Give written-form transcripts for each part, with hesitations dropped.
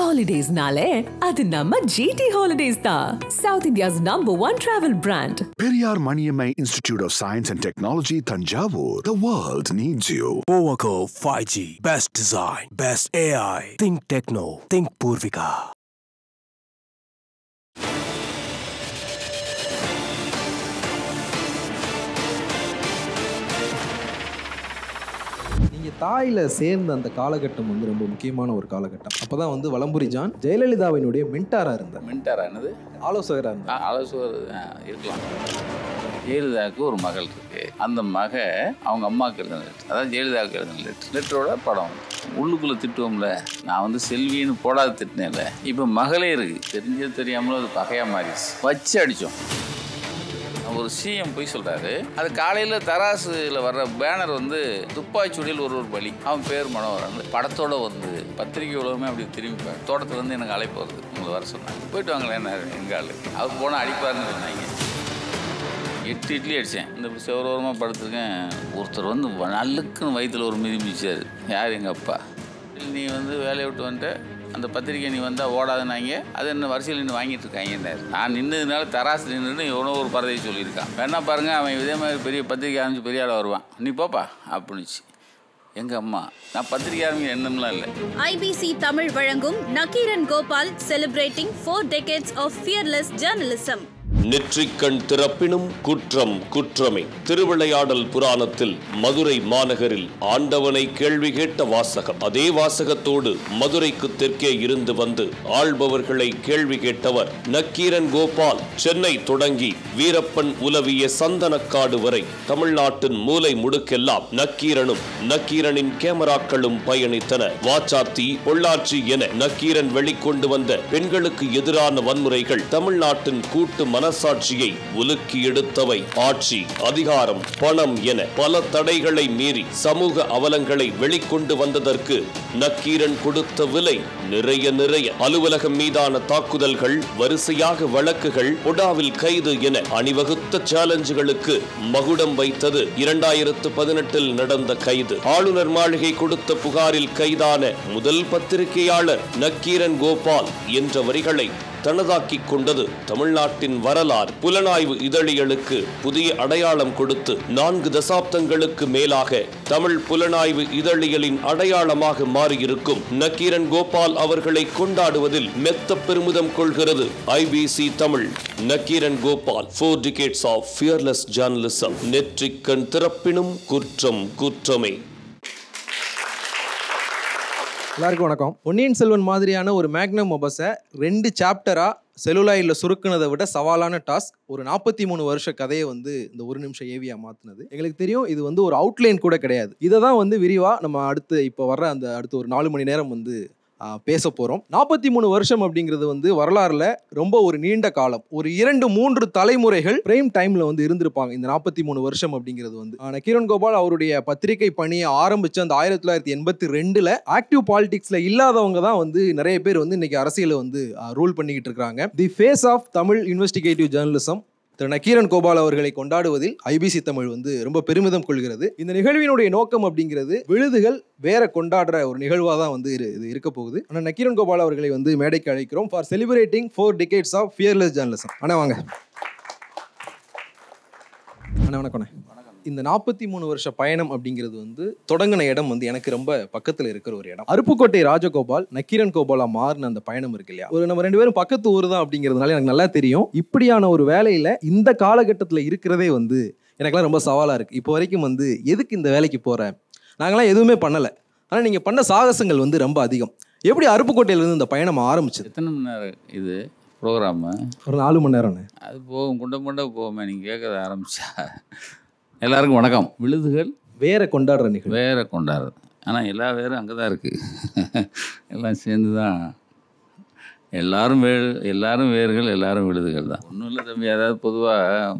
Holidays-nale, adu namma GT Holidays da. South India's #1 travel brand. Periyar Maniammai Institute of Science and Technology, Thanjavur. The world needs you. Powerco 5G. Best design. Best AI. Think Techno. Think Purvika. நீங்கள் தாயில் சேர்ந்த அந்த காலகட்டம் வந்து ரொம்ப முக்கியமான ஒரு காலகட்டம். அப்போ தான் வந்து வலம்புரி ஜான் ஜெயலலிதாவினுடைய மென்டாராக இருந்தார். மென்டாரா என்னது? ஆலோசகராக இருந்தார். ஆலோசகர் இருக்கலாம். ஜெயலலிதாவுக்கு ஒரு மகள் இருக்கு. அந்த மக அவங்க அம்மாவுக்கு எழுதின லெட்டர், அதாவது ஜெயலலிதாவுக்கு எழுதின லெட்டரோட படம். உள்ளுக்குள்ளே திட்டுவோம்ல, நான் வந்து செல்வின்னு போடாத திட்டினேன்ல, இப்போ மகளே இருக்கு. தெரிஞ்சது தெரியாமலும் அது பகையாக மாறிடுச்சு. வச்சு அடித்தோம். ஒரு சிஎம் போய் சொல்கிறாரு, அது காலையில் தராசில் வர்ற பேனர் வந்து துப்பாக்கிச்சூடியில் ஒரு பலி, அவன் பேர் மனோகரன் படத்தோடு வந்து பத்திரிகை உலகமே அப்படி திரும்பிப்பார். தோட்டத்துலேருந்து எனக்கு அழைப்பு வருது, உங்களை வர சொன்னாங்க. போயிட்டு வாங்களேன் என்ன எங்கள் ஆள், அவர் போனால் அடிப்பாருன்னு சொன்னாங்க. 8 இட்லி அடித்தேன். இந்த செவரோரமாக படுத்துருக்கேன். ஒருத்தர் வந்து நல்லுக்குன்னு வயிற்றில் ஒரு மிதி மிதிச்சார். யார்? எங்கள் அப்பா. நீ வந்து வேலையை விட்டு வந்துட்டு அந்த பத்திரிக்கை நீ வந்தால் ஓடாதுன்னாங்க, அது என்ன வரிசையில் நின்று வாங்கிட்டு இருக்காங்கன்னாரு. நான் நின்றதுனால தராசு நின்றுன்னு எவனோ ஒரு பறதையை சொல்லியிருக்கான். வேணா பாருங்கள், அவன் இதே மாதிரி பெரிய பத்திரிக்கை ஆரம்பிச்சு பெரிய ஆள் வருவான், நீ போப்பா அப்படின்னுச்சு எங்கள் அம்மா. நான் பத்திரிக்கை ஆரம்பிக்க எண்ணம்லாம் இல்லை. ஐபிசி தமிழ் வழங்கும் Nakkeeran Gopal celebrating 4 decades of fearless journalism. நெற்றிக்கண் திறப்பினும் குற்றம் குற்றமே. திருவிளையாடல் புராணத்தில் மதுரை மாநகரில் ஆண்டவனை கேள்வி கேட்ட வாசகம். அதே வாசகத்தோடு மதுரைக்கு தெற்கே இருந்து வந்து ஆள்பவர்களை கேள்வி கேட்டவர் நக்கீரன் கோபால். சென்னை தொடங்கி வீரப்பன் உலவிய சந்தனக்காடு வரை தமிழ்நாட்டின் மூலை முடுக்கெல்லாம் நக்கீரனும் நக்கீரனின் கேமராக்களும் பயணித்தன. வாச்சாத்தி, பொள்ளாச்சி என நக்கீரன் வெளிக்கொண்டு வந்த பெண்களுக்கு எதிரான வன்முறைகள் தமிழ்நாட்டின் கூட்டு மனசாட்சியை உலுக்கி எடுத்தவை. ஆட்சி, அதிகாரம், பணம் என பல தடைகளை மீறி சமூக அவலங்களை வெளிக்கொண்டு வந்ததற்கு நக்கீரன் கொடுத்த விலை நிறைய. அலுவலகம் மீதான தாக்குதல்கள், வரிசையாக வழக்குகள், பொடாவில் கைது என அணிவகுத்த சேலஞ்சுகளுக்கு மகுடம் வைத்தது 2018 நடந்த கைது. ஆளுநர் மாளிகை கொடுத்த புகாரில் கைதான முதல் பத்திரிகையாளர் நக்கீரன் கோபால் என்ற வரிகளை தனதாக்கிக் கொண்டது தமிழ்நாட்டின் வரலாறு. புலனாய்வு இதழிகளுக்கு புதிய அடையாளம் கொடுத்து 4 தசாப்தங்களுக்கு மேலாக தமிழ் புலனாய்வு இதழியலின் அடையாளமாக மாறியிருக்கும் நக்கீரன் கோபால் அவர்களை கொண்டாடுவதில் மெத்த பெருமிதம் கொள்கிறது IBC Tamil. Nakkeeran Gopal 4 decades of fearless journalism. நெற்றிக்கண் திறப்பினும் குற்றம் குற்றமே. எல்லாருக்கும் வணக்கம். பொன்னியின் செல்வன் மாதிரியான ஒரு மேக்னம் ஒபஸை 2 சாப்டரா செலுலாயிடில் சுருக்குனதை விட சவாலான டாஸ்க் ஒரு 43 வருஷ கதையை வந்து இந்த 1 நிமிஷம் ஏவியா மாற்றினது. எங்களுக்கு தெரியும் இது வந்து ஒரு அவுட்லைன் கூட கிடையாது. இதை தான் வந்து விரிவாக நம்ம இப்போ வர்ற அடுத்த ஒரு 4 மணி நேரம் வந்து பேச போகிறோம். 43 வருஷம் அப்படிங்கிறது வந்து வரலாறுல ரொம்ப ஒரு நீண்ட காலம். ஒரு 2-3 தலைமுறைகள் பிரைம் டைம்ல வந்து இருந்திருப்பாங்க இந்த 43 வருஷம் அப்படிங்கிறது வந்து. நக்கீரன் கோபால் அவருடைய பத்திரிகை பணியை ஆரம்பிச்சு அந்த 1982 ஆக்டிவ் பாலிடிக்ஸ்ல இல்லாதவங்க தான் வந்து நிறைய பேர் வந்து இன்னைக்கு அரசியலை வந்து ரூல் பண்ணிக்கிட்டு இருக்காங்க. The face of Tamil investigative journalism திரு நக்கீரன் கோபால் அவர்களை கொண்டாடுவதில் ஐபிசி தமிழ் வந்து ரொம்ப பெருமிதம் கொள்கிறது. இந்த நிகழ்வினுடைய நோக்கம் அப்படிங்கிறது விழுதுகள் வேற கொண்டாடுற ஒரு நிகழ்வாக தான் வந்து இது இருக்க போகுது. ஆனால் நக்கீரன் கோபால் அவர்களை வந்து மேடைக்கு அழைக்கிறோம் for celebrating 4 decades of fearless journalism. அண்ணா வாங்க. அண்ணா வணக்கம். இந்த 43 வருஷ பயணம் அப்படிங்கிறது வந்து தொடங்கின இடம் வந்து எனக்கு ரொம்ப பக்கத்தில் இருக்கிற ஒரு இடம். அருப்புக்கோட்டை ராஜகோபால் நக்கீரன் கோபாலா மாறின அந்த பயணம் இருக்கு இல்லையா, ஒரு நம்ம 2 பேரும் பக்கத்து ஊர் தான் அப்படிங்கிறதுனால எனக்கு நல்லா தெரியும். இப்படியான ஒரு வேலையில இந்த காலகட்டத்தில் இருக்கிறதே வந்து எனக்குலாம் ரொம்ப சவாலாக இருக்கு. இப்போ வரைக்கும் வந்து எதுக்கு இந்த வேலைக்கு போறேன், நாங்களாம் எதுவுமே பண்ணலை, ஆனால் நீங்கள் பண்ண சாகசங்கள் வந்து ரொம்ப அதிகம். எப்படி அருப்புக்கோட்டையிலேருந்து இந்த பயணம் ஆரம்பிச்சது? எத்தனை மணி நேரம் இது ப்ரோக்ராமு? ஒரு 4 மணி நேரம். அது போகும் குண்டை போகுமே நீங்கள் கேட்க ஆரம்பிச்சா. எல்லாருக்கும் வணக்கம். விழுதுகள் வேற கொண்டாடுற நிகழ்வு, வேற கொண்டாடுறது. ஆனால் எல்லா வேரும் அங்கே தான் இருக்குது. எல்லாம் சேர்ந்து தான் எல்லாரும் வேர்கள், எல்லாரும் விழுதுகள் தான். ஒன்றும் இல்லை தம்பி. அதாவது பொதுவாக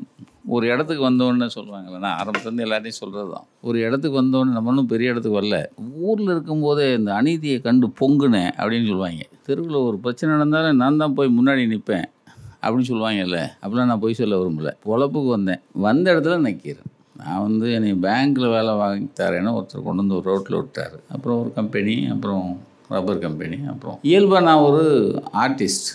ஒரு இடத்துக்கு வந்தோடனே சொல்லுவாங்கல்ல, நான் ஆரம்பத்துலேருந்து எல்லாத்தையும் சொல்கிறது தான். ஒரு இடத்துக்கு வந்தோடனே நம்ம ஒன்றும் பெரிய இடத்துக்கு வரல, ஊரில் இருக்கும்போதே இந்த அநீதியை கண்டு பொங்குனேன் அப்படின்னு சொல்லுவாங்க. தெருவில் ஒரு பிரச்சனை நடந்தாலும் நான் தான் போய் முன்னாடி நிற்பேன் அப்படின்னு சொல்லுவாங்கல்ல. அப்படிலாம் நான் போய் சொல்ல விரும்பலை. பொழப்புக்கு வந்த இடத்துல நிற்கிறேன். நான் வந்து என்னை பேங்க்கில் வேலை வாங்கி தரேன்னு ஒருத்தர் கொண்டு வந்து ஒரு ரோட்டில் விட்டார். அப்புறம் ஒரு கம்பெனி, அப்புறம் ரப்பர் கம்பெனி. அப்புறம் இயல்பாக நான் ஒரு ஆர்டிஸ்ட்,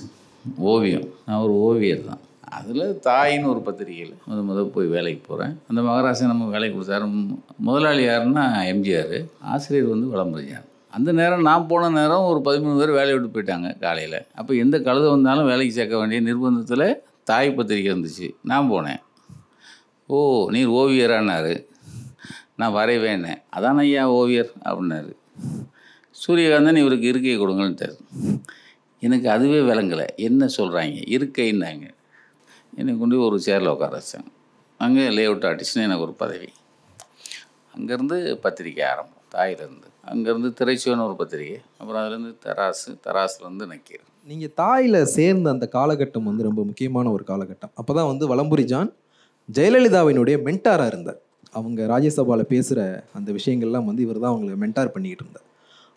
ஓவியம், நான் ஒரு ஓவியர் தான். அதில் தாயின்னு ஒரு பத்திரிகையில் முதல் போய் வேலைக்கு போகிறேன். அந்த மகராசன் நம்ம வேலைக்கு கொடுத்தாரு. முதலாளி யாருன்னா எம்ஜிஆர், ஆசிரியர் வந்து வலம்புரியான். அந்த நேரம் நான் போன நேரம் ஒரு 13 பேர் வேலையை விட்டு போயிட்டாங்க காலையில். அப்போ எந்த கழுதை வந்தாலும் வேலைக்கு சேர்க்க வேண்டிய நிர்பந்தத்தில் தாய் பத்திரிக்கை இருந்துச்சு. நான் போனேன். ஓ, நீர் ஓவியரானாரு. நான் வரைவேன்னேன். அதான் ஐயா ஓவியர் அப்படின்னாரு. சூரியகாந்தன் இவருக்கு இருக்கையை கொடுங்கன்ட்டார். எனக்கு அதுவே விளங்கலை, என்ன சொல்கிறாங்க இருக்கைன்னாங்க. என்னை கொண்டு ஒரு சேரில் உட்கார வச்சாங்க. அங்கே லேஅவுட் ஆர்டிஸ்ட்னு எனக்கு ஒரு பதவி. அங்கேருந்து பத்திரிக்கை ஆரம்பம், தாயிலேருந்து. அங்கேருந்து திரைச்சுவன்னு ஒரு பத்திரிக்கை, அப்புறம் அதுலேருந்து தராசுலேருந்து நக்கீர். நீங்கள் தாயில் சேர்ந்த அந்த காலகட்டம் வந்து ரொம்ப முக்கியமான ஒரு காலகட்டம். அப்போ தான் வந்து வலம்புரி ஜான் ஜெயலலிதாவினுடைய மென்டாராக இருந்தார். அவங்க ராஜ்யசபாவில் பேசுகிற அந்த விஷயங்கள்லாம் வந்து இவர் தான் அவங்களை மென்டார் பண்ணிக்கிட்டு இருந்தார்.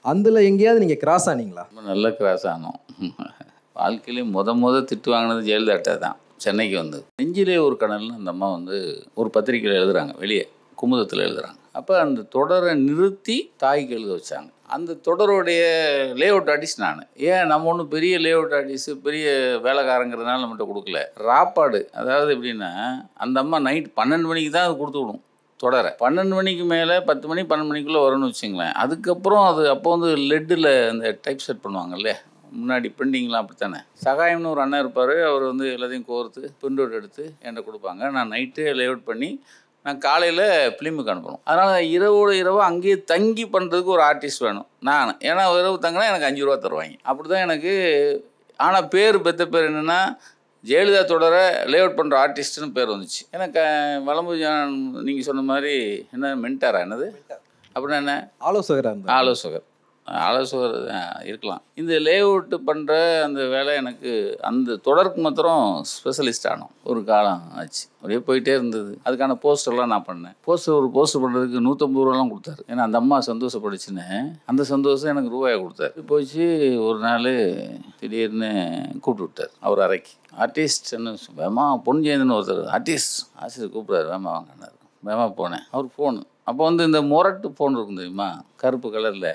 அதில் எங்கேயாவது நீங்கள் கிராஸ் ஆனீங்களா? நல்ல கிராஸ் ஆனோம். வாழ்க்கையிலே திட்டு வாங்கினது ஜெயலலிதா தான். சென்னைக்கு வந்து நெஞ்சிலே ஒரு கனல்னு அந்த அம்மா வந்து ஒரு பத்திரிக்கையில் எழுதுகிறாங்க, வெளியே குமுதத்தில் எழுதுகிறாங்க. அப்போ அந்த தொடரை நிறுத்தி தாய்க்கு எழுத வச்சாங்க. அந்த தொடருடைய லேஅவுட் ஆர்டிஸ்ட் நான். ஏன் நம்ம ஒன்றும் பெரிய லேஅவுட் ஆர்டிஸ்ட், பெரிய வேலைக்காரங்கிறதுனால நம்மகிட்ட கொடுக்கல. ராப்பாடு, அதாவது எப்படின்னா அந்த அம்மா நைட் 12 மணிக்கு தான் அது கொடுத்து விடும் தொடரை. 12 மணிக்கு மேலே 10 மணி 12 மணிக்குள்ளே வரும்னு வச்சுங்களேன். அதுக்கப்புறம் அது அப்போ வந்து லெட்டில் அந்த டைப் செட் பண்ணுவாங்கல்ல, முன்னாடி பிரிண்டிங்லாம் அப்படித்தானே. சகாயம்னு ஒரு அண்ணன் இருப்பார். அவர் வந்து எல்லாத்தையும் கோர்த்து பிரிண்ட் அவுட் எடுத்து என்கிட்ட கொடுப்பாங்க. நான் நைட்டே லேஅவுட் பண்ணி நான் காலையில் ஃபிலிமுக்கு அனுப்பணும். அதனால் இரவு அங்கேயே தங்கி பண்ணுறதுக்கு ஒரு ஆர்டிஸ்ட் வேணும் நான். ஏன்னா இரவு தங்கினா எனக்கு 5 ரூபா தருவாங்க. அப்படி தான் எனக்கு. ஆனால் பெத்த பேர் என்னென்னா ஜெயலலிதா தொடரை லேஅவுட் பண்ணுற ஆர்டிஸ்ட்டுன்னு பேர் வந்துச்சு. எனக்கு வலம்புரி ஜான் நீங்கள் சொன்ன மாதிரி என்ன மென்டாரா, என்னது அப்படின்னா என்ன, ஆலோசகர் இருக்கலாம். இந்த லேஅவுட்டு பண்ணுற அந்த வேலை எனக்கு அந்த தொடருக்கு மாத்திரம் ஸ்பெஷலிஸ்ட் ஆனோம். ஒரு காலம் ஆச்சு, அப்படியே போயிட்டே இருந்தது. அதுக்கான போஸ்டர்லாம் நான் பண்ணேன். ஒரு போஸ்டர் பண்ணுறதுக்கு 150 ரூபாலாம் கொடுத்தாரு. ஏன்னா அந்த அம்மா சந்தோஷப்படுச்சுன்னு அந்த சந்தோஷம் எனக்கு ரூபாயை கொடுத்தாரு. போச்சு. ஒரு நாள் திடீர்னு கூப்பிட்டு விட்டார் அவர் அறைக்கு. ஆர்டிஸ்ட்னு வேமா பொன் ஜெயந்தன் ஒருத்தர் ஆர்டிஸ்ட் ஆசிரியர் கூப்பிட்றாரு, வேமா வாங்கினார். வேமா போனேன். அவர் ஃபோனு அப்போ வந்து இந்த மொரட்டு ஃபோன் இருக்கும் தெரியுமா, கருப்பு கலரில்,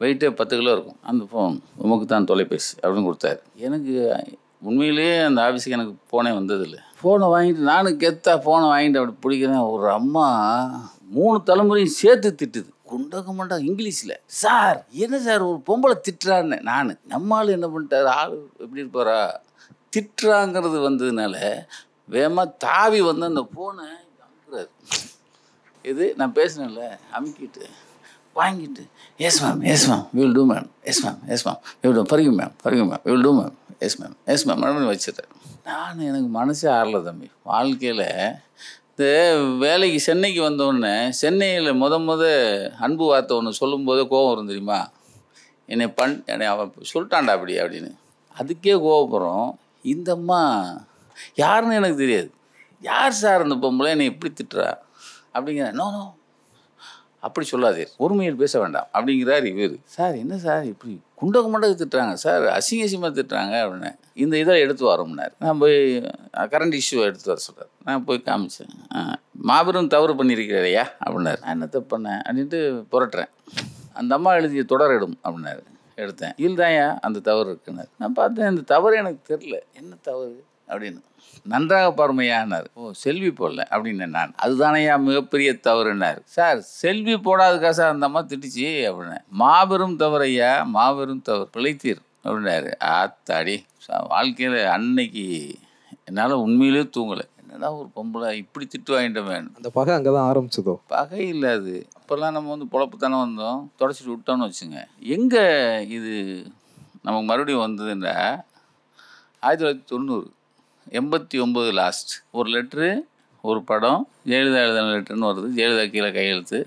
வெயிட்டே 10 கிலோ இருக்கும். அந்த ஃபோன் உமக்கு தான் தொலைபேசி அப்படின்னு கொடுத்தாரு. எனக்கு உண்மையிலேயே அந்த ஆஃபீஸுக்கு எனக்கு ஃபோனே வந்ததில்லை. ஃபோனை வாங்கிட்டு நானும் கெத்தா ஃபோனை வாங்கிட்டு அப்படி பிடிக்கிறேன். ஒரு அம்மா 3 தலைமுறையும் சேர்த்து திட்டுது, குண்டகமண்டா இங்கிலீஷில். சார் என்ன சார் ஒரு பொம்பளை திட்டுறான்னு. நான் நம்மளால் என்ன பண்ணிட்டார், ஆள் எப்படி இருப்பாரா, திட்டுறாங்கிறது வந்ததுனால வேகமாக தாவி வந்து அந்த ஃபோனை அமுக்குறாரு. இது நான் பேசினேன்ல, அமுக்கிட்டு வாங்கிட்டு yes ma'am will do ma'am, yes ma'am will do, forgive ma'am will do ma'am, yes ma'am வச்சுட்டேன். நான் எனக்கு மனசே ஆறல தம்பி. வாழ்க்கையில் இந்த வேலைக்கு சென்னைக்கு வந்தோடனே சென்னையில் அன்பு வார்த்தை ஒன்று சொல்லும்போதே கோபம் வரும் தெரியுமா. என்னை அவன் சொல்லிட்டான்டா அப்படின்னு. அதுக்கே கோபப்படுறோம். இந்த அம்மா யாருன்னு எனக்கு தெரியாது. யார் சார் அந்த பொம்பளை என்னை எப்படி திட்டுறா அப்படிங்கிற. நோ அப்படி சொல்லாதீர், ஒருமையில் பேச வேண்டாம் அப்படிங்கிறார் இவர். சார் என்ன சார் இப்படி குண்டக திட்டுறாங்க சார், அசிங்கமாக திட்டுறாங்க அப்படின்னு. இந்த இதை எடுத்து வரோம்னார். நான் போய் கரண்ட் இஷ்யூ எடுத்து வர சொல்கிறார். நான் போய் காமிச்சேன். மாபெரும் தவறு பண்ணியிருக்கிறாரையா அப்படின்னாரு. நான் என்ன தப்பு பண்ணேன் அப்படின்ட்டு புரட்டுறேன். அந்த அம்மா எழுதிய தொடரிடும் அப்படின்னாரு. எடுத்தேன். இல்லைதாயா அந்த தவறு இருக்குன்னாரு. நான் பார்த்தேன், இந்த தவறு எனக்கு தெரில, என்ன தவறு அப்படின்னு. நன்றாக பாருமையானார். ஓ செல்வி போடல அப்படின்னு. நான் அதுதானையா மிகப்பெரிய தவறுனார். சார் செல்வி போடாதுக்கா சார் அந்த அம்மா திட்டுச்சு அப்படின்னு. மாபெரும் தவறையா, மாபெரும் தவறு, பிழைத்தீர் அப்படின்னாரு. ஆத்தாடி, வாழ்க்கையில் அன்னைக்கு என்னால் உண்மையிலே தூங்கலை. என்னடா ஒரு பொம்பளை இப்படி திட்டு வாங்கிட்டவன். அந்த பகை அங்கே தான் ஆரம்பிச்சதோ? பகை இல்லை, அது அப்போல்லாம் நம்ம வந்து பொழப்பு தானே வந்தோம், தொடச்சிட்டு விட்டோன்னு வச்சுங்க. எங்கே இது நமக்கு மறுபடியும் வந்ததுன்னா 1990 89 லாஸ்ட். ஒரு லெட்ரு, ஒரு படம், ஜெயலலிதா எழுதின லெட்டர்னு வருது. ஜெயலலிதா கீழே கையெழுத்து.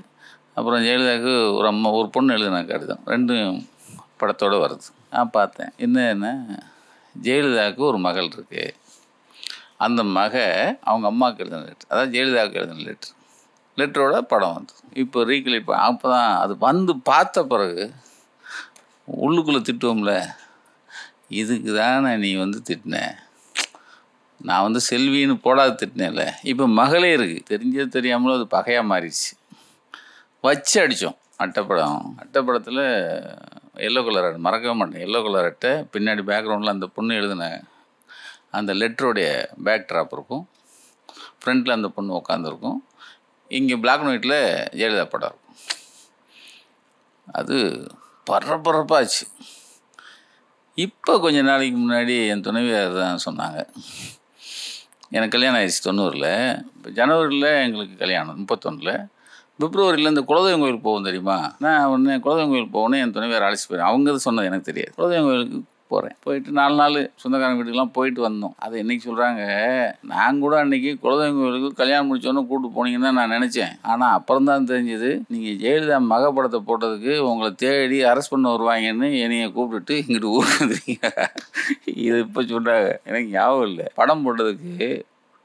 அப்புறம் ஜெயலலிதாவுக்கு ஒரு பொண்ணு எழுதின கடிதம், 2 படத்தோடு வருது. நான் பார்த்தேன். என்னன்னா ஜெயலலிதாவுக்கு ஒரு மகள் இருக்குது. அந்த அவங்க அம்மாவுக்கு எழுதின லெட்ரு, அதாவது ஜெயலலிதாவுக்கு எழுதின லெட்டரோட படம் வந்து இப்போ ரீக்ளிப். அப்போ தான் அது வந்து பார்த்த பிறகு உள்ளுக்குள்ளே திட்டுவோம்ல, இதுக்கு தானே நீ வந்து திட்டின, நான் வந்து செல்வின்னு போடாது திட்டினேன்ல. இப்போ மகளே இருக்குது, தெரிஞ்சது தெரியாமலும் அது பகையாக மாறிடுச்சு. வச்சு அடித்தோம். அட்டைப்படத்தில் எல்லோ கலர் அட்டை, மறக்கவே மாட்டேன். எல்லோ கலர் அட்டை, பின்னாடி பேக்ரவுண்டில் அந்த பொண்ணு எழுதின அந்த லெட்டருடைய பேக் ட்ராப் இருக்கும், ஃப்ரண்ட்டில் அந்த பொண்ணு உட்காந்துருக்கும், இங்கே பிளாக் அண்ட் ஒயிட்டில் ஜெயலலிதா படம் இருக்கும். அது பரபரப்பாச்சு. இப்போ கொஞ்ச நாளைக்கு முன்னாடி என் துணைவியார் தான் சொன்னாங்க, எனக்கு கல்யாணம் ஆயிடுச்சு 90. இப்போ ஜனவரியில் எங்களுக்கு கல்யாணம் 31. பிப்ரவரியில் இந்த குலதெய்வம் கோயிலுக்கு போவோம் தெரியுமா, நான் உடனே குலதெய்வம் கோயிலுக்கு போகணும், என் துணைவியார் அழைச்சி போயிடும். அவங்க இது சொன்னது எனக்கு தெரியாது. குலதெய்வம் கோயிலுக்கு போகிறேன், போயிட்டு 4 நாள் சொந்தக்காரங்க வீட்டுக்கெலாம் போயிட்டு வந்தோம். அது இன்றைக்கி சொல்கிறாங்க, நான் கூட அன்றைக்கி குலதெய்வம் கோயிலுக்கு கல்யாணம் முடிச்சோன்னு கூப்பிட்டு போனீங்கன்னு தான் நான் நினச்சேன். ஆனால் அப்புறம் தான் தெரிஞ்சுது, நீங்கள் ஜெயலலிதா மகப்படத்தை போட்டதுக்கு உங்களை தேடி அரெஸ்ட் பண்ண வருவாங்கன்னு என்னைய கூப்பிட்டுட்டு இங்கிட்டு ஊருக்கு வந்துருக்கீங்க. இது இப்போ சொல்கிறாங்க, எனக்கு ஞாபகம் இல்லை. படம் போட்டதுக்கு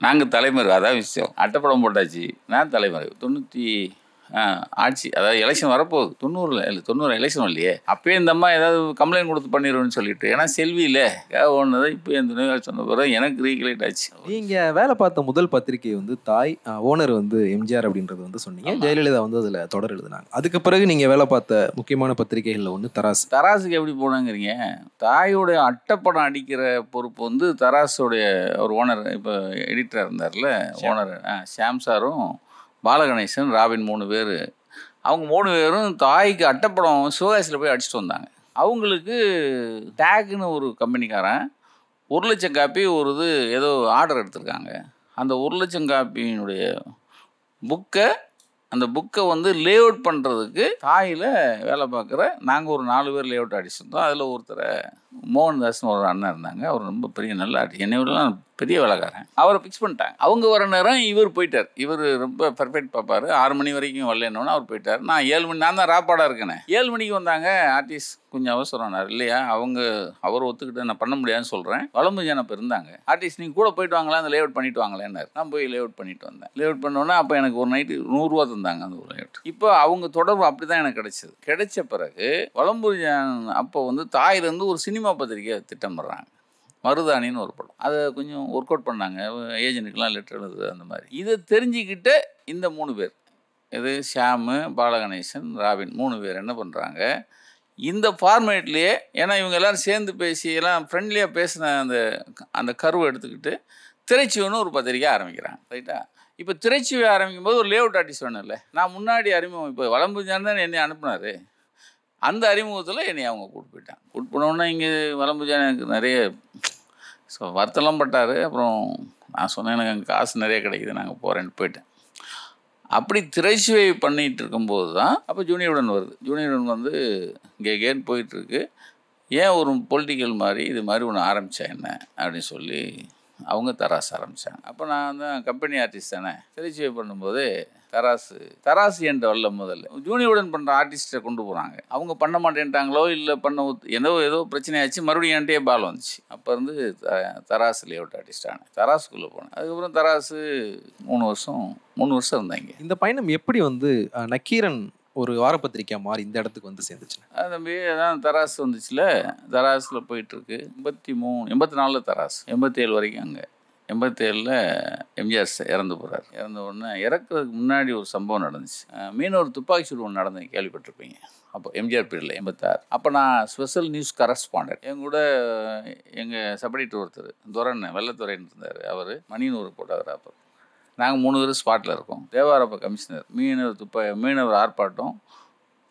நாங்கள் தலைமறை, அதான் விஷயம். அட்டைப்படம் போட்டாச்சு, நான் தலைமறை. 90 ஆட்சி, அதாவது எலெக்ஷன் வரப்போகுது. 90 எலெக்ஷன் இல்லையே, அப்பயே இந்த அம்மா ஏதாவது கம்ப்ளைண்ட் கொடுத்து பண்ணிடுவேன்னு சொல்லிட்டு, ஏன்னா செல்வியில் ஒன்று இப்போ என் துணைவியார் சொன்ன பிறகு எனக்கு ரீகலேட் ஆச்சு. நீங்கள் வேலை பார்த்த முதல் பத்திரிகை வந்து தாய், ஓனர் வந்து எம்ஜிஆர் அப்படின்றது வந்து சொன்னீங்க. ஜெயலலிதா வந்து அதில் தொடர் எழுதினாங்க. அதுக்கு பிறகு நீங்கள் வேலை பார்த்த முக்கியமான பத்திரிகைகளில் ஒன்று தராசு. தராசுக்கு எப்படி போனாங்கிறீங்க? தாயோடைய அட்டைப்படம் அடிக்கிற பொறுப்பு வந்து தராசுடைய ஒரு ஓனர், இப்போ எடிட்டராக இருந்தார்ல ஓனர், ஷியாம் சாரும் பாலகணேசன், ராபின் 3 பேர். அவங்க 3 பேரும் தாய்க்கு அட்டைப்படம் சிவகாசியில் போய் அடிச்சுட்டு வந்தாங்க. அவங்களுக்கு டேக்குன்னு ஒரு கம்பெனிக்காரன் 1,00,000 காப்பி ஒரு இது ஏதோ ஆர்டர் எடுத்திருக்காங்க. அந்த 1,00,000 காப்பியினுடைய அந்த புக்கை வந்து லே அவுட் பண்ணுறதுக்கு தாயில் வேலை பார்க்குற நாங்கள் ஒரு 4 பேர் லே அவுட் அடிச்சிருந்தோம். அதில் ஒருத்தரை மோகன்தாஸ்னு ஒரு அண்ணன் இருந்தாங்க. அவர் ரொம்ப பெரிய நல்ல என்னை விடலாம் பெரிய வேலைக்காரன். அவரை ஃபிக்ஸ் பண்ணிட்டாங்க. அவங்க வர நேரம் இவர் போயிட்டார். இவர் ரொம்ப பர்ஃபெக்ட் பார்ப்பார். 6 மணி வரைக்கும் வரலன்னொன்னே அவர் போயிட்டார். நான் 7 மணி, நான் தான் ராப்பாடாக இருக்கேனே, 7 மணிக்கு வந்தாங்க. ஆர்டிஸ்ட் கொஞ்சம் அவசரம்னார். இல்லையா, அவர் ஒத்துக்கிட்டு நான் பண்ண முடியாதுன்னு சொல்கிறேன். வளம்புஜான இப்போ இருந்தாங்க. ஆர்டிஸ்ட் நீங்கள் கூட போயிட்டு வாங்கலாம், அந்த லே அவுட் பண்ணிட்டு வாங்களேன்னார். நான் போய் லே அவுட் பண்ணிட்டு வந்தேன். லே அவுட் பண்ணோன்னே அப்போ எனக்கு ஒரு நைட்டு 100 ரூபா தந்தாங்க அந்த ஒரு லே அவுட். இப்போ அவங்க தொடர்பு அப்படி தான் எனக்கு கிடைச்சது. கிடைச்ச பிறகு வளம்புஜான் அப்போ வந்து தாயிலேருந்து ஒரு சினிமா பத்திரிக்கை திட்டம் பண்ணுறாங்க, மருதாணின்னு ஒரு படம். அதை கொஞ்சம் ஒர்க் அவுட் பண்ணாங்க, ஏஜென்ட்டுக்கெலாம் லெட்டர் எழுது அந்த மாதிரி. இதை தெரிஞ்சுக்கிட்டு இந்த 3 பேர், இது ஷியாமு, பாலகணேசன், ராபின் 3 பேர் என்ன பண்ணுறாங்க, இந்த ஃபார்மேட்லேயே, ஏன்னா இவங்க எல்லோரும் சேர்ந்து பேசி எல்லாம் ஃப்ரெண்ட்லியாக பேசின அந்த கருவை எடுத்துக்கிட்டு திரைச்சுவன்னு ஒரு பத்திரிக்கை ஆரம்பிக்கிறாங்க. ரைட்டா? இப்போ திரைச்சுவை ஆரம்பிக்கும் போது ஒரு லே அவுட் ஆர்டிஸ்ட் வேணும் இல்லை. நான் முன்னாடி அறிமுகம், இப்போ வளம்புஜான் தான் என்னை அனுப்புனார். அந்த அறிமுகத்தில் என்னை அவங்க கூட்டு போயிட்டாங்க. கூட்டு போனோன்னா இங்கே வளம்புஜான் எனக்கு நிறைய வருத்தலாம் பட்டார். அப்புறம் நான் சொன்னேன், எனக்கு அங்கே காசு நிறைய கிடைக்குது, நாங்கள் போகிறேன்னு போயிட்டேன். அப்படி திரைச்சுவை பண்ணிகிட்டு இருக்கும்போது தான் அப்போ ஜூனியருடன் வருது. ஜூனியருடன் வந்து கேன்னு போயிட்டுருக்கு. ஏன் ஒரு பொலிட்டிக்கல் மாதிரி இது மாதிரி ஒன்று ஆரம்பித்தா என்ன அப்படின்னு சொல்லி அவங்க தராசு ஆரம்பித்தாங்க. அப்போ நான் தான் கம்பெனி ஆர்டிஸ்ட் தானே, திரைச்சுவை பண்ணும்போது தராசு என்ற வரல முதல்ல ஜூனியருடன் பண்ணுற ஆர்டிஸ்ட்டை கொண்டு போகிறாங்க. அவங்க பண்ண மாட்டேன்ட்டாங்களோ இல்லை ஏதோ பிரச்சனையாச்சு, மறுபடியும் என்கிட்டயே பால் வந்துச்சு. அப்போ இருந்து தராசு லே அவுட் ஆர்டிஸ்ட் ஆனேன். தராசுக்குள்ளே போனேன். அதுக்கப்புறம் தராசு 3 வருஷம் இருந்தாங்க. இந்த பயணம் எப்படி வந்து நக்கீரன் ஒரு வாரப்பத்திரிக்கை மாறி இந்த இடத்துக்கு வந்து சேர்ந்துச்சு? தம்பி அதான் தராசு வந்துச்சுல, தராசில் போயிட்டுருக்கு. 84 தராசு, 87 வரைக்கும் அங்கே. 87ல் எம்ஜிஆர் இறந்து போகிறார். இறந்த உடனே இறக்குறதுக்கு முன்னாடி ஒரு சம்பவம் நடந்துச்சு. மீனவர் துப்பாக்கி சூடு ஒன்று நடந்து கேள்விப்பட்டிருப்பீங்க. அப்போ எம்ஜிஆர் பீரியடில் 86. அப்போ நான் ஸ்பெஷல் நியூஸ் கரஸ்பாண்டன்ட். என் கூட எங்கள் சப்எடிட்டர் ஒருத்தர் துரன் வெள்ளத்துறைன்னு இருந்தார். அவர் மணின்னு ஒரு ஃபோட்டோகிராஃபர். நாங்கள் 3 பேர் ஸ்பாட்டில் இருக்கோம். தேவாரப்ப கமிஷனர் மீனவர் ஆர்ப்பாட்டம்.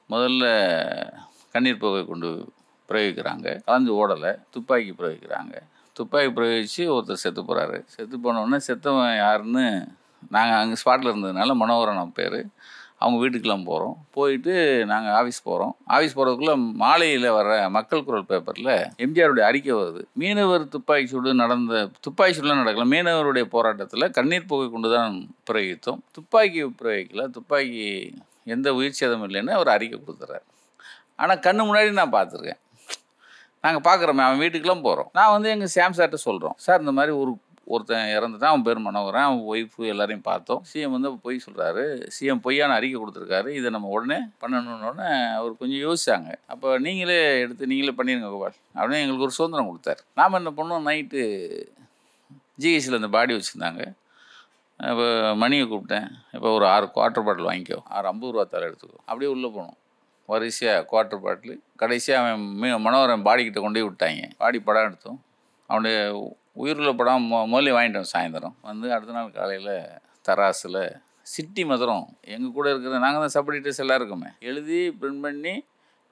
முதல்ல கண்ணீர் புகை கொண்டு பிரயோகிக்கிறாங்க, கலந்து ஓடலை, துப்பாக்கி பிரயோகிக்கிறாங்க. துப்பாக்கி பிரயோகிச்சு ஒருத்தர் செத்து போகிறாரு. செத்து போனோடனே செத்தவன் யாருன்னு நாங்கள் அங்கே ஸ்பாட்டில் இருந்ததுனால மனோகரன் பேர், அவங்க வீட்டுக்கெல்லாம் போகிறோம். போயிட்டு நாங்கள் ஆஃபீஸ் போகிறோம். ஆஃபீஸ் போகிறதுக்குள்ளே மாலையில் வர மக்கள் குரல் பேப்பரில் எம்ஜிஆருடைய அறிக்கை வருது. மீனவர் துப்பாக்கி சூடுலாம் நடக்கல, மீனவருடைய போராட்டத்தில் கண்ணீர் புகை கொண்டு தான் பிரயோகித்தோம், துப்பாக்கி பிரயோகிக்கல, துப்பாக்கி எந்த உயிர் சேதமும் இல்லைன்னு அவர் அறிக்கை கொடுத்துறாரு. ஆனால் கண்ணு முன்னாடி நான் பார்த்துருக்கேன். நாங்கள் பார்க்குறோமே, அவன் வீட்டுக்கெல்லாம் போகிறோம். நான் வந்து எங்கள் ஷியாம் சார்கிட்ட சொல்கிறோம், சார் இந்த மாதிரி ஒருத்தன் இறந்துட்டான், அவன் பேர் மனோகரன், அவன் ஒய்ஃபு எல்லாரையும் பார்த்தோம். சிஎம் வந்து பொய் சொல்கிறாரு, சிஎம் பொய்யான அறிக்கை கொடுத்துருக்காரு, இதை நம்ம உடனே பண்ணணுன்னொடனே அவர் கொஞ்சம் யோசிச்சாங்க. அப்போ நீங்களே பண்ணிடுங்க கோபால் அப்படின்னு எங்களுக்கு ஒரு சுதந்திரம் கொடுத்தாரு. நாம் என்ன பண்ணோம், நைட்டு ஜிஹெச்சில் அந்த பாடி வச்சுருந்தாங்க. இப்போ மணியை கூப்பிட்டேன், இப்போ ஒரு 6 குவார்ட்டர் பாட்டில் வாங்கிக்கோ, 6 50 ரூபா தலை எடுத்துக்கோ. அப்படியே உள்ளே போனோம். வரிசையாக குவார்ட்டர் பாட்டில். கடைசியாக அவன் மனோகரன் பாடிக்கிட்ட கொண்டு போய் விட்டாங்க. பாடி படம் எடுத்தோம். அவனுடைய உயிருள்ள படம் முதல்ல வாங்கிட்டோம். சாயந்தரம் வந்து அடுத்த நாள் காலையில் தராசில் சிட்டி மதுரம் எங்கள் கூட இருக்கிற நாங்கள் தான் சப் எடிட்டர்ஸ் எல்லாம் இருக்குமே எழுதி பிரிண்ட் பண்ணி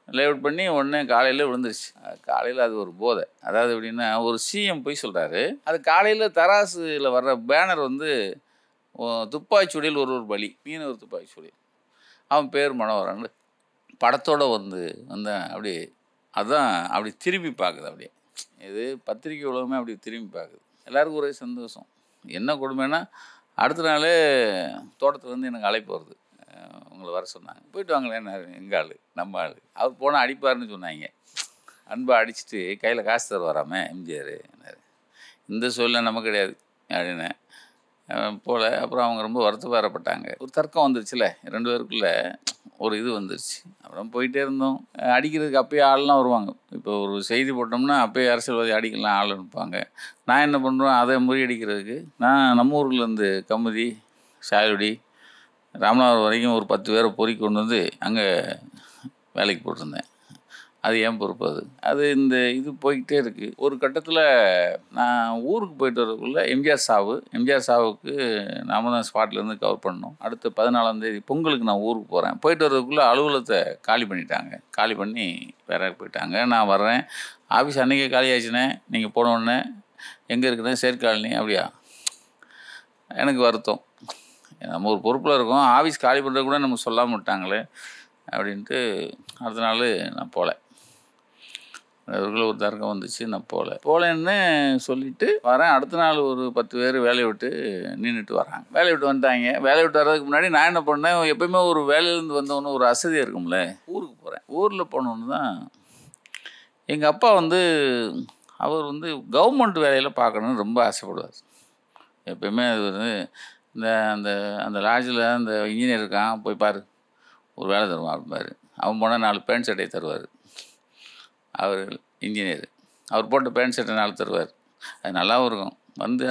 லேஅவுட் பண்ணி உடனே காலையில் விழுந்துருச்சு. காலையில் அது ஒரு போதை. அதாவது எப்படின்னா ஒரு சிஎம் போய் சொல்கிறாரு, அது காலையில் தராசில் வர்ற பேனர் வந்து துப்பாக்கிச்சூடியில் ஒரு பலி, மீனவர் துப்பாக்கிச்சூடியில், அவன் பேர் மனோகரன். படத்தோடு வந்தேன். அப்படி அதுதான் அப்படி திரும்பி பார்க்குது. அப்படியே இது பத்திரிக்கை உலகமே அப்படி திரும்பி பார்க்குது. எல்லாருக்கும் ஒரே சந்தோஷம். என்ன கொடுமைன்னா அடுத்த நாளே தோட்டத்துலேருந்து எனக்கு அழைப்பு வருது, உங்களை வர சொன்னாங்க. போயிட்டு வாங்களேன். எங்கள் ஆள், நம்ம ஆள். அவர் போனால் அடிப்பாருன்னு சொன்னாங்க. அன்பா அடிச்சுட்டு கையில் காசு தருவாராமே எம்ஜிஆர். இந்த சொல்ல நம்ம கிடையாது அப்படின்னு போல். அப்புறம் அவங்க ரொம்ப வருத்தப்பட்டாங்க. ஒரு தர்க்கம் வந்துருச்சுல 2 பேருக்குள்ளே, ஒரு இது வந்துருச்சு. அப்புறம் போயிட்டே இருந்தோம். அடிக்கிறதுக்கு அப்பயே ஆள்லாம் வருவாங்க. இப்போ ஒரு செய்தி போட்டோம்னா அப்பயே அரசியல்வாதி அடிக்கலாம் ஆள் அனுப்பாங்க. நான் என்ன பண்ணுறேன், அதை முறியடிக்கிறதுக்கு நான் நம்ம ஊர்லேருந்து கமுதி, சாயலுடி, ராமநாதபுரம் வரைக்கும் ஒரு 10 பேரை பொறி கொண்டு வந்து அங்கே வேலைக்கு போட்டிருந்தேன். அது ஏன் பொறுப்பு? அது இந்த இது போய்கிட்டே இருக்குது. ஒரு கட்டத்தில் நான் ஊருக்கு போயிட்டு வரதுக்குள்ளே எம்ஜிஆர் சாவுக்கு நாம தான் ஸ்பாட்லேருந்து கவர் பண்ணோம். அடுத்த 14ஆம் தேதி பொங்கலுக்கு நான் ஊருக்கு போகிறேன். போயிட்டு வர்றதுக்குள்ளே அலுவலகத்தை காலி பண்ணிட்டாங்க. காலி பண்ணி வேற போயிட்டாங்க. நான் வர்றேன். ஆஃபீஸ் அன்றைக்கே காலி ஆயிடுச்சுனே, நீங்கள் போனோடனே எங்கே இருக்குன்னு சேர்க்காலனி. அப்படியா? எனக்கு வருத்தம். நம்ம ஒரு பொறுப்பில் இருக்கோம், ஆஃபீஸ் காலி பண்ணுறது கூட நம்ம சொல்லாமல் விட்டாங்களே அப்படின்ட்டு அடுத்த நாள் நான் போகல. அவர்களுக்கு ஒரு தர்க்கம் வந்துச்சு, நான் போகலன்னு சொல்லிவிட்டு வரேன். அடுத்த நாள் ஒரு 10 பேர் வேலையை விட்டு நின்றுட்டு வராங்க. வேலையை விட்டு வந்துட்டாங்க. வேலையை விட்டு வர்றதுக்கு முன்னாடி நான் என்ன பண்ணேன், எப்போயுமே ஒரு வேலையிலேருந்து வந்தவொன்னு ஒரு அசதியாக இருக்கும்ல, ஊருக்கு போகிறேன். ஊரில் போனோன்னு தான் எங்கள் அப்பா அவர் கவர்மெண்ட் வேலையில் பார்க்கணுன்னு ரொம்ப ஆசைப்படுவார். எப்போயுமே அது இந்த அந்த அந்த லாட்ஜில் அந்த இன்ஜினியர் இருக்கான், போய் பாரு, ஒரு வேலை தருவான் அப்படின்பாரு. அவன் போனால் 4 பேண்ட் சட்டையை தருவார். அவர் இன்ஜினியர், அவர் போட்ட பேண்ட் சட்டை 4 தருவார். அது நல்லாவும் இருக்கும்.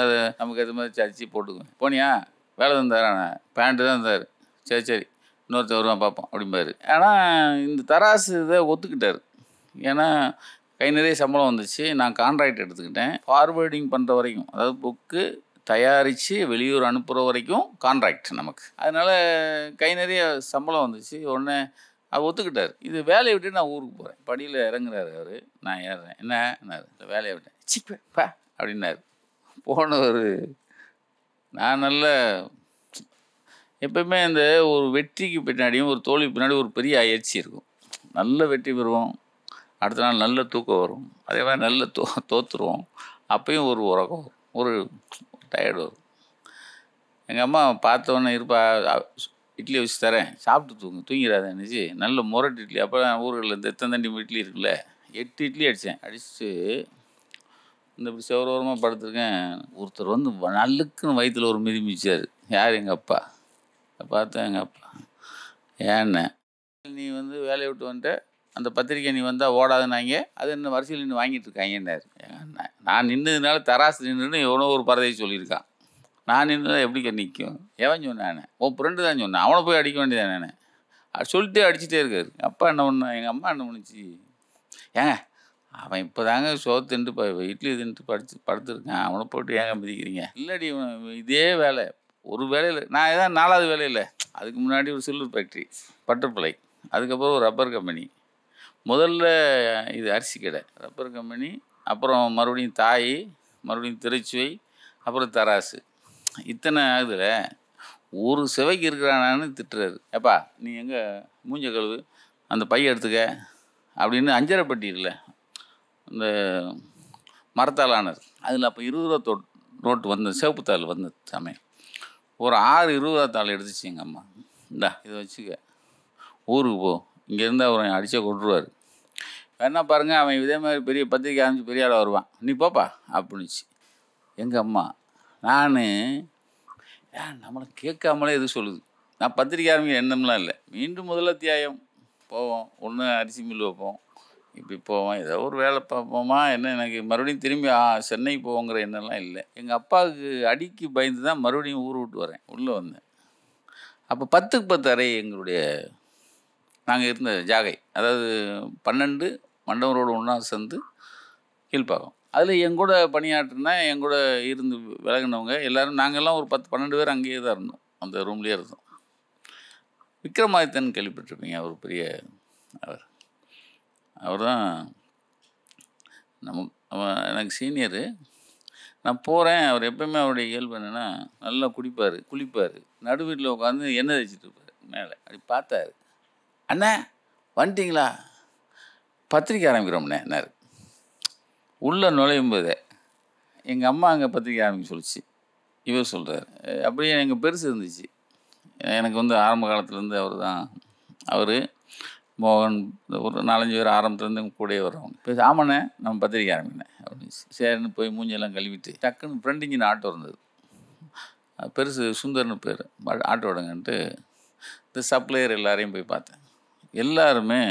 அதை நமக்கு எது மாதிரி சர்ச்சி போட்டுக்குவேன். போனியா, வேலை தந்தார், ஆனால் பேண்ட்டு தான் தந்தார். சரி இன்னொருத்தர் வருவான் பார்ப்போம் அப்படிம்பாரு. ஆனால் இந்த தராசு இதை ஒத்துக்கிட்டார். ஏன்னா கை நிறைய சம்பளம் வந்துச்சு. நான் கான்ட்ராக்ட் எடுத்துக்கிட்டேன். ஃபார்வேர்டிங் பண்ணுற வரைக்கும், அதாவது புக்கு தயாரித்து வெளியூர் அனுப்புகிற வரைக்கும் கான்ட்ராக்ட் நமக்கு. அதனால் கை நிறைய சம்பளம் வந்துச்சு. உடனே அவர் ஒத்துக்கிட்டார். இது வேலையை விட்டு நான் ஊருக்கு போகிறேன். படியில் இறங்குறாரு அவர், நான் ஏறுறேன். என்னாரு, வேலையை விட்டேன். சிப்பா அப்படின்னாரு. போனவர் நான் நல்ல எப்போயுமே இந்த ஒரு வெற்றிக்கு பின்னாடியும் ஒரு தோல்வி பின்னாடி ஒரு பெரிய அயற்சி இருக்கும். நல்ல வெற்றி பெறுவோம், அடுத்த நாள் நல்ல தூக்கம் வரும். அதே மாதிரி நல்ல தோற்றுருவோம். அப்பயும் ஒரு உறக்கம் வரும், ஒரு டயர்டு வரும். எங்கள் அம்மா பார்த்தோன்னே இருப்பா, இட்லி வச்சு தரேன், சாப்பிட்டு தூங்கிறாத நினச்சி நல்ல முரட்டு இட்லி. அப்போ ஊர்களில் இந்த எத்தனை தண்டி இட்லி இருக்குல்ல, 8 இட்லி அடித்தேன். அடிச்சுட்டு இப்படி செவரோரமாக படுத்துருக்கேன். ஒருத்தர் நல்லுக்குன்னு வயிற்றில் ஒரு மிதி மிதிச்சார். யார்? எங்கள் அப்பா. பார்த்தேன் எங்கள் அப்பா. ஏன்னே, நீ வேலையை விட்டு வந்துட்ட, அந்த பத்திரிக்கை நீ வந்தால் ஓடாதுன்னாங்க, அது என்ன வரிசையில் நின்று வாங்கிட்டு இருக்காங்கன்னாரு. நான் நின்றதுனால தராசு நின்றுன்னு எவ்வளோ ஒரு பரதையை சொல்லியிருக்கான். நான் நின்று எப்படி நிற்கும்? எவன் சொன்னான்? உன் ஃப்ரெண்டு தான் சொன்னேன். அவனை போய் அடிக்க வேண்டியதான். நான் சொல்லிட்டே அடிச்சுட்டே இருக்காரு. அப்பா என்ன பண்ணேன், எங்கள் அம்மா என்ன பண்ணுச்சு, ஏங்க அவன் இப்போ தாங்க சோத்துன்ட்டு இட்லி தின்ட்டு படுத்துருக்கான், அவனை போட்டு ஏங்க மிதிக்கிறீங்க? இல்லடி, இதே வேலை ஒரு வேலையில் நான் ஏதாவது 4ஆவது வேலையில். அதுக்கு முன்னாடி ஒரு சில்வர் ஃபேக்ட்ரி, பட்டர்ஃப்ளை, அதுக்கப்புறம் ஒரு ரப்பர் கம்பெனி, முதல்ல இது அரிசி கடை, ரப்பர் கம்பெனி, அப்புறம் மறுபடியும் தாய், மறுபடியும் திருச்சுவை, அப்புறம் தராசு. இத்தனை ஆகுதுல, ஒரு சிவைக்கு இருக்கிறானான்னு திட்டுறாரு. ஏப்பா நீ எங்கே மூஞ்ச கழுவு, அந்த பைய எடுத்துக்க அப்படின்னு. அஞ்சரைப்பட்டி இல்லை, இந்த மரத்தாலானது, அதில் அப்போ 20 ரூபா நோட்டு வந்தது, சிவப்பு தாள் வந்தது சமயம். ஒரு 6 20 ரூபா தாள் எடுத்துச்சு எங்கள் அம்மா. இந்தா இதை வச்சுக்க, ஊருக்கு போ, இங்கேருந்து அவர் அடித்தா கொண்டுருவார். வேணா பாருங்கள், அவன் இதே மாதிரி பெரிய பத்திரிக்கை ஆரம்பிச்சு பெரிய ஆளாக வருவான், நீ போப்பா அப்படின்னுச்சு எங்கள் அம்மா. நான் நம்மளை கேட்காமலே எது சொல்லுது. நான் பத்திரிக்கை ஆரம்பிக்க எண்ணம்லாம் இல்லை. மீண்டும் முதல் அத்தியாயம் போவோம், ஒன்று அரிசி மில் வைப்போம், இப்படி போவோம், ஏதோ ஒரு வேலை பார்ப்போமா என்ன. எனக்கு மறுபடியும் திரும்பி சென்னை போவோங்கிற எண்ணம்லாம் இல்லை. எங்கள் அப்பாவுக்கு அடிக்கு பயந்து தான் மறுபடியும் ஊர் விட்டு வரேன், உள்ளே வந்தேன். அப்போ 10க்கு 10 அறை எங்களுடைய நாங்கள் இருந்த ஜாகை, அதாவது 12 மண்டபம் ரோடு ஒன்றா சேர்ந்து கீழ்ப்பாக்கம். அதில் எங்கூட பணியாற்றுனா எங்கூட இருந்து விலகினவங்க எல்லோரும் நாங்கள்லாம் ஒரு 10-12 பேர் அங்கேயே தான் இருந்தோம், அந்த ரூம்லேயே இருந்தோம். விக்ரமாதித்தன் கேள்விப்பட்டிருப்பீங்க, அவர் பெரிய அவர் தான் எனக்கு சீனியரு. நான் போகிறேன், அவர் எப்போயுமே அவருடைய இயல்பு என்னென்னா நல்லா குளிப்பார், நடு வீட்டில் உட்காந்து எண்ணெய் தேய்ச்சிட்டு இருப்பார். மேலே அப்படி பார்த்தாரு, அண்ணா வந்துட்டிங்களா, பத்திரிக்கை ஆரம்பிக்கிறோம்ண்ணே என்னாரு. உள்ளே நுழையும் போதே எங்கள் அம்மா அங்கே பத்திரிக்கை ஆரம்பிக்க சொல்லிச்சு. இவர் சொல்கிறார், அப்படியே எங்கள் பெருசு இருந்துச்சு. எனக்கு வந்து ஆரம்ப காலத்துலேருந்து அவர் மோகன் ஒரு 4-5 பேர் ஆரம்பத்துலேருந்து கூடயே வர்றவங்க. இப்போ ஆமாண்ணே நம்ம பத்திரிக்கை ஆரம்பினேன் அப்படின்னு சரின்னு போய் மூஞ்செல்லாம் கழுவிட்டு டக்குன்னு ஃப்ரண்ட் இன்ஜின் ஆட்டோ இருந்தது, பெருசு சுந்தர்னு பேர், ஆட்டோ விடுங்கன்ட்டு இந்த சப்ளையர் எல்லாரையும் போய் பார்த்தேன். எல்லாருமே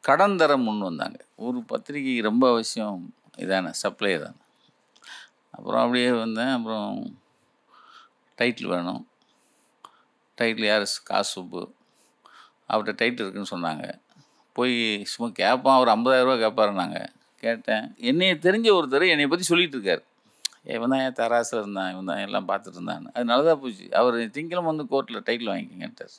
கடன் தர முன் வந்தாங்க. ஒரு பத்திரிக்கைக்கு ரொம்ப அவசியம் இதான சப்ளையர் தானே. அப்புறம் அப்படியே வந்தேன். அப்புறம் டைட்டில் வேணும், டைட்டில் யார் காசுப்பு, அவர்கிட்ட டைட்டில் இருக்குதுன்னு சொன்னாங்க. போய் சும்மா கேட்பான், அவர் 50,000 ரூபா கேட்பாருன்னாங்க. கேட்டேன். என்னையை தெரிஞ்ச ஒருத்தர் என்னை பற்றி சொல்லிகிட்டு இருக்கார், இவன் தான் என் தராசில் இருந்தான், இவன் தான் எல்லாம் பார்த்துட்டு இருந்தான்னு. அது நல்லதாக போச்சு. அவர் திங்கக்கிழமை வந்து கோர்ட்டில் டைட்டில் வாங்கிக்கிங்கன்ட்டார்.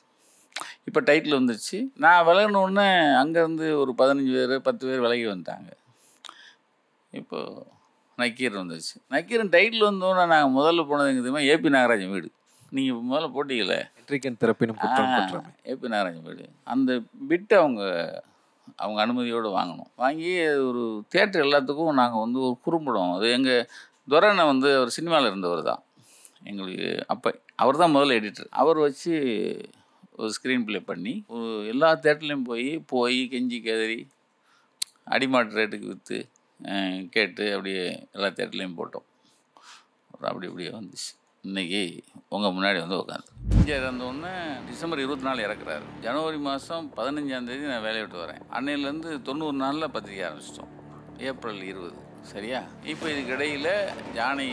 இப்போ டைட்டில் வந்துருச்சு. நான் விலகினோடனே அங்கேருந்து ஒரு 15 பேர் 10 பேர் விலகி வந்துட்டாங்க. இப்போது நக்கீரன் வந்துருச்சு. நக்கீரன் டைட்டில் வந்தோன்னே நாங்கள் முதல்ல போனது எங்கே தெரியுமா, ஏபி நாகராஜன் வீடு. நீங்கள் இப்போ முதல்ல போட்டிங்களே ஏபி நாகராஜன் வீடு, அந்த பிட்டு அவங்க அனுமதியோடு வாங்கணும். வாங்கி ஒரு தியேட்டர் எல்லாத்துக்கும் நாங்கள் வந்து ஒரு குறும்படம், அது எங்கள் துரனை வந்து அவர் சினிமாவில் இருந்தவர் தான் எங்களுக்கு. அப்போ அவர் தான் முதல்ல எடிட்டர். அவர் வச்சு ஒரு ஸ்க்ரீன் ப்ளே பண்ணி ஒரு எல்லா தேட்டர்லேயும் போய் கெஞ்சி கேதறி அடிமாட்டு ரேட்டுக்கு விற்று கேட்டு அப்படியே எல்லா தேட்டர்லேயும் போட்டோம். அப்படியே வந்துச்சு. இன்றைக்கி உங்கள் முன்னாடி வந்து உட்காந்து இங்கே இருந்தோடனே டிசம்பர் 24 இறக்குறாரு. ஜனவரி மாதம் 15ஆம் தேதி நான் வேலையை விட்டு வரேன். அன்னையிலேருந்து 90 நாளில் பத்திரிக்கை ஆரம்பிச்சிட்டோம். ஏப்ரல் 20 சரியா. இப்போ இதுக்கு இடையில் ஜானி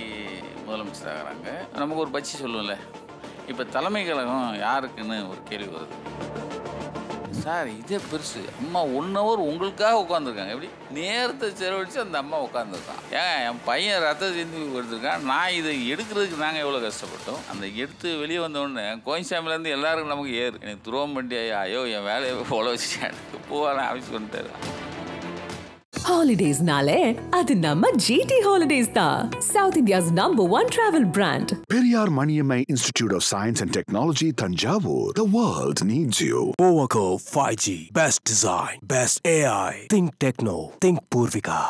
முதலமைச்சர் ஆகிறாங்க. நமக்கு ஒரு பட்சி சொல்லுவோம்ல, இப்போ தலைமை கழகம் யாருக்குன்னு ஒரு கேள்வி வருது. சார் இதே பெருசு, அம்மா 1 hour உங்களுக்காக உட்காந்துருக்காங்க. எப்படி நேரத்தை செலவழித்து அந்த அம்மா உட்காந்துருக்கான். ஏன் என் பையன் ரத்த சிந்தி எடுத்திருக்கான், நான் இதை எடுக்கிறதுக்கு நாங்கள் எவ்வளோ கஷ்டப்பட்டோம். அந்த எடுத்து வெளியே வந்தோடனே கோயின்சாமிலேருந்து எல்லாருக்கும் நமக்கு எனக்கு துரோகம் பண்ணி ஐயோ என் வேலையை போல வச்சு போவான ஆஃபீஸ் பண்ணிட்டாரு. Holidays-nale, adu namma GT Holidays da. South India's #1 travel brand. Periyar Maniammai Institute of Science and Technology, Thanjavur. The world needs you. Powerco 5G. Best design. Best AI. Think Techno. Think Purvika.